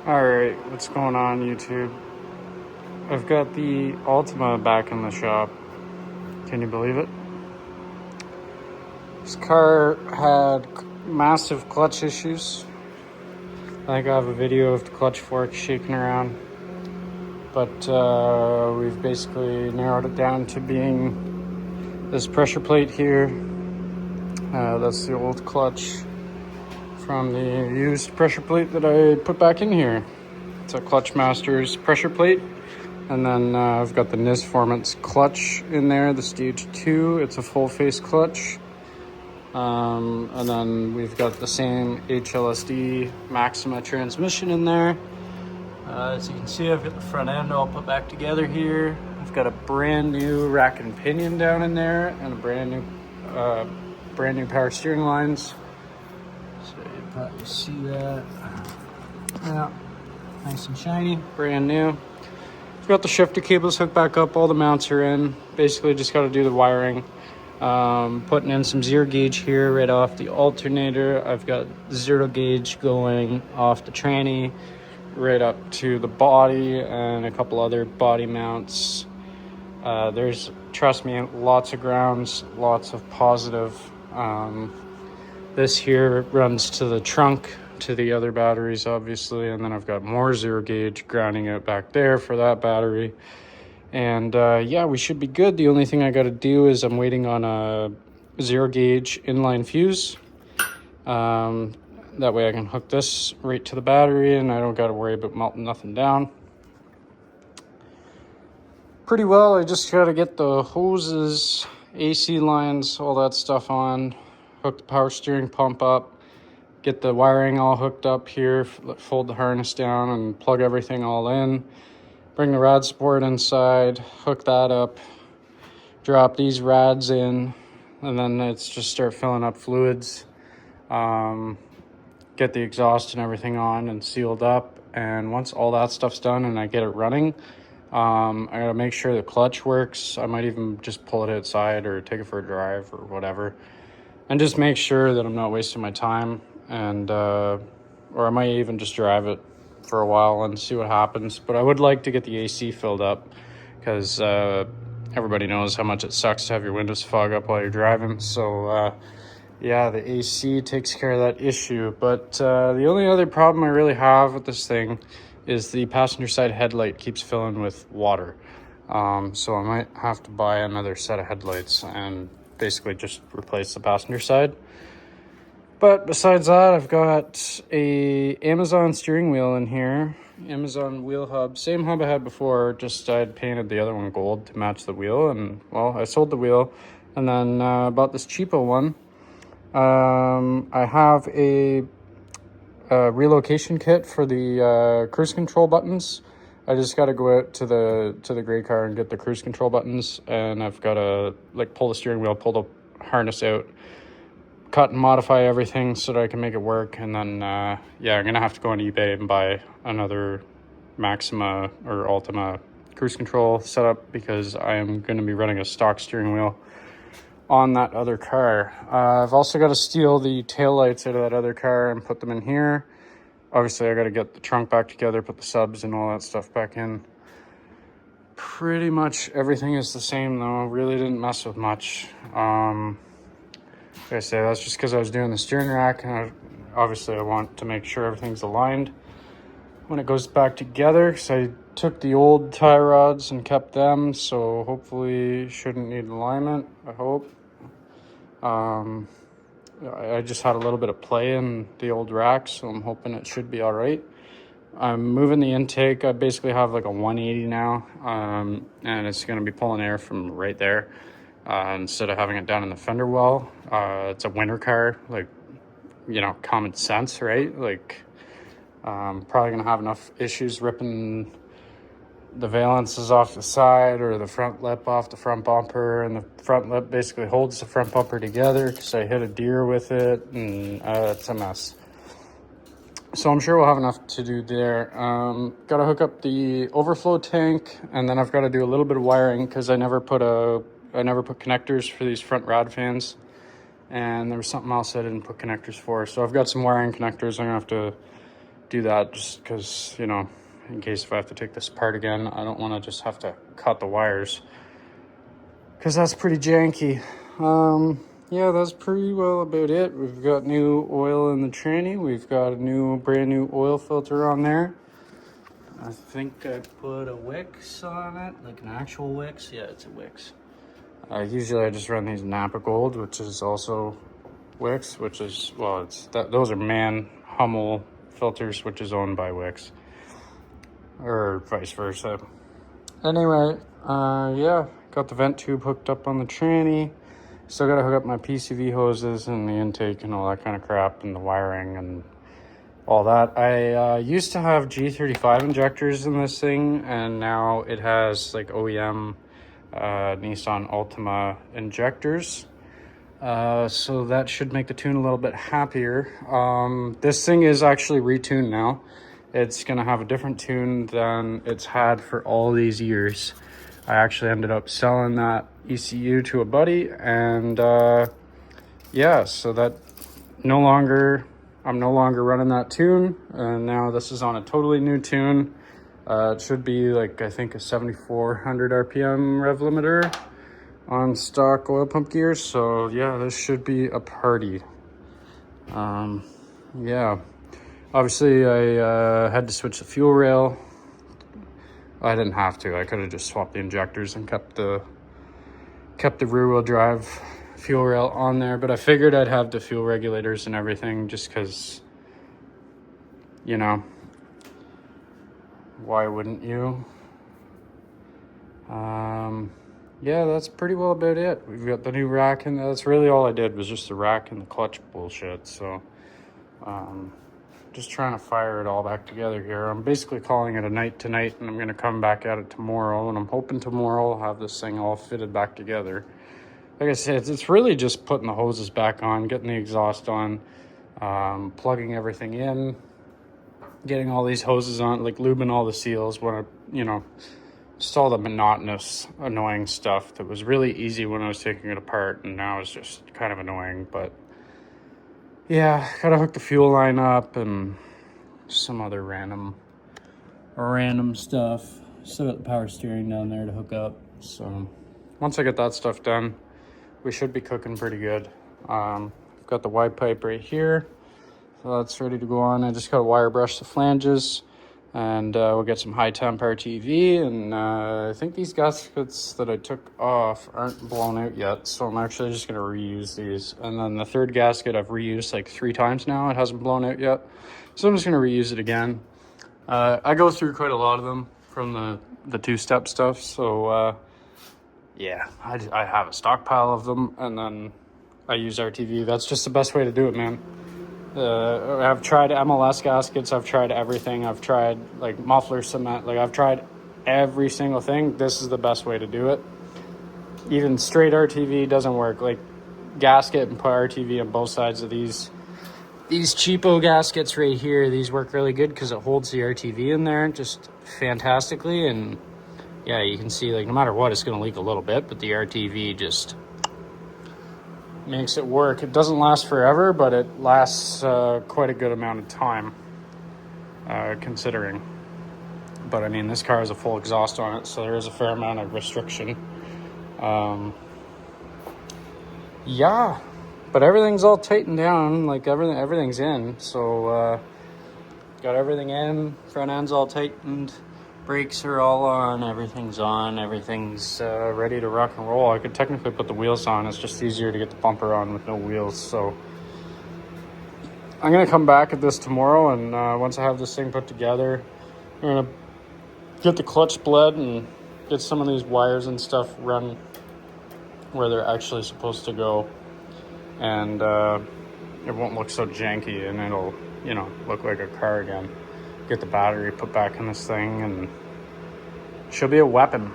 Alright, what's going on YouTube? I've got the Altima back in the shop. Can you believe it? This car had massive clutch issues. I think I have a video of the clutch fork shaking around. But we've basically narrowed it down to being this pressure plate here. That's the old clutch from the used pressure plate that I put back in here. It's a Clutch Masters pressure plate. And then I've got the Nisformance clutch in there, the stage 2. It's a full face clutch. And then we've got the same HLSD Maxima transmission in there. As you can see, I've got the front end all put back together here. I've got a brand new rack and pinion down in there and a brand new power steering lines. So you probably see that. Yeah, nice and shiny, brand new. I've got the shifter cables hooked back up, all the mounts are in. Basically just got to do the wiring. Putting in some zero gauge here right off the alternator. I've got zero gauge going off the tranny right up to the body and a couple other body mounts. There's, trust me, lots of grounds, lots of positive. This here runs to the trunk, to the other batteries obviously, and then I've got more zero gauge grounding out back there for that battery. And yeah, we should be good. The only thing I got to do is I'm waiting on a zero gauge inline fuse. That way I can hook this right to the battery and I don't got to worry about melting nothing down. Pretty well, I just got to get the hoses, AC lines, all that stuff on, hook the power steering pump up, get the wiring all hooked up here, fold the harness down and plug everything all in. Bring the rad support inside, hook that up, drop these rads in, and then it's just start filling up fluids. Get the exhaust and everything on and sealed up. And once all that stuff's done and I get it running, I gotta make sure the clutch works. I might even just pull it outside or take it for a drive or whatever. And just make sure that I'm not wasting my time. And, or I might even just drive it for a while and see what happens. But I would like to get the AC filled up because everybody knows how much it sucks to have your windows fog up while you're driving. So yeah, the AC takes care of that issue. But the only other problem I really have with this thing is the passenger side headlight keeps filling with water. So I might have to buy another set of headlights and basically just replace the passenger side. But besides that, I've got a Amazon steering wheel in here, Amazon wheel hub, same hub I had before, just I'd painted the other one gold to match the wheel, and well, I sold the wheel and then bought this cheapo one. I have a relocation kit for the cruise control buttons. I just got to go out to the gray car and get the cruise control buttons, and I've got to like pull the steering wheel, pull the harness out, cut and modify everything so that I can make it work. And then yeah, I'm gonna have to go on eBay and buy another Maxima or Altima cruise control setup because I am going to be running a stock steering wheel on that other car. I've also got to steal the taillights out of that other car and put them in here. Obviously I got to get the trunk back together, put the subs and all that stuff back in. Pretty much everything is the same though, really didn't mess with much. Like I say, that's just because I was doing the steering rack, and obviously I want to make sure everything's aligned when it goes back together. So I took the old tie rods and kept them, so hopefully shouldn't need alignment, I hope. I just had a little bit of play in the old rack, so I'm hoping it should be all right. I'm moving the intake. I basically have like a 180 now, and it's going to be pulling air from right there. Instead of having it down in the fender well. It's a winter car, like, you know, common sense, right? Like, probably gonna have enough issues ripping the valences off the side or the front lip off the front bumper, and the front lip basically holds the front bumper together because I hit a deer with it, and it's a mess. So I'm sure we'll have enough to do there. Got to hook up the overflow tank, and then I've got to do a little bit of wiring because I never put connectors for these front rad fans, and there was something else I didn't put connectors for. So I've got some wiring connectors I'm gonna have to do that just because, you know, in case if I have to take this apart again, I don't want to just have to cut the wires because that's pretty janky. Yeah, that's pretty well about it. We've got new oil in the tranny. We've got a brand new oil filter on there. I think I put a Wix on it, like an actual Wix. Yeah, it's a Wix. Usually I just run these Napa Gold, which is also Wix, which is, well, those are Man Hummel filters, which is owned by Wix, or vice versa. Anyway, yeah, got the vent tube hooked up on the tranny. Still got to hook up my PCV hoses and the intake and all that kind of crap and the wiring and all that. I used to have G35 injectors in this thing, and now it has like OEM Nissan Altima injectors. So that should make the tune a little bit happier. This thing is actually retuned now. It's gonna have a different tune than it's had for all these years. I actually ended up selling that ECU to a buddy, and yeah, so that I'm no longer running that tune, and now this is on a totally new tune. It should be like, I think, a 7,400 RPM rev limiter on stock oil pump gears. So yeah, this should be a party. Yeah, obviously I had to switch the fuel rail. I didn't have to. I could have just swapped the injectors and kept the rear wheel drive fuel rail on there, but I figured I'd have the fuel regulators and everything just because, you know, why wouldn't you? Yeah, that's pretty well about it. We've got the new rack, and that's really all I did was just the rack and the clutch bullshit. So just trying to fire it all back together here. I'm basically calling it a night tonight, and I'm going to come back at it tomorrow, and I'm hoping tomorrow I'll have this thing all fitted back together. Like I said, it's really just putting the hoses back on, getting the exhaust on, plugging everything in, getting all these hoses on, like lubing all the seals, you know, just all the monotonous, annoying stuff that was really easy when I was taking it apart, and now it's just kind of annoying. But yeah, gotta hook the fuel line up and some other random stuff. Still got the power steering down there to hook up. So once I get that stuff done, we should be cooking pretty good. I've got the Y pipe right here, so that's ready to go on. I just got to wire brush the flanges, and we'll get some high temp RTV. And I think these gaskets that I took off aren't blown out yet, so I'm actually just going to reuse these. And then the third gasket I've reused like 3 times now. It hasn't blown out yet, so I'm just going to reuse it again. I go through quite a lot of them from the two-step stuff, so yeah, I have a stockpile of them, and then I use RTV. That's just the best way to do it, man. I've tried MLS gaskets. I've tried everything. I've tried like muffler cement. Like I've tried every single thing. This is the best way to do it. Even straight RTV doesn't work. Like gasket and put RTV on both sides of these cheapo gaskets right here. These work really good because it holds the RTV in there just fantastically. And yeah, you can see, like, no matter what, it's going to leak a little bit, but the RTV just makes it work. It doesn't last forever, but it lasts quite a good amount of time, considering. But, I mean, this car has a full exhaust on it, so there is a fair amount of restriction. Yeah, but everything's all tightened down, like, everything's in, so got everything in, front end's all tightened. Brakes are all on, everything's ready to rock and roll. I could technically put the wheels on. It's just easier to get the bumper on with no wheels. So I'm going to come back at this tomorrow, and once I have this thing put together, I'm going to get the clutch bled and get some of these wires and stuff run where they're actually supposed to go. And it won't look so janky, and it'll, you know, look like a car again. Get the battery put back in this thing, and she'll be a weapon.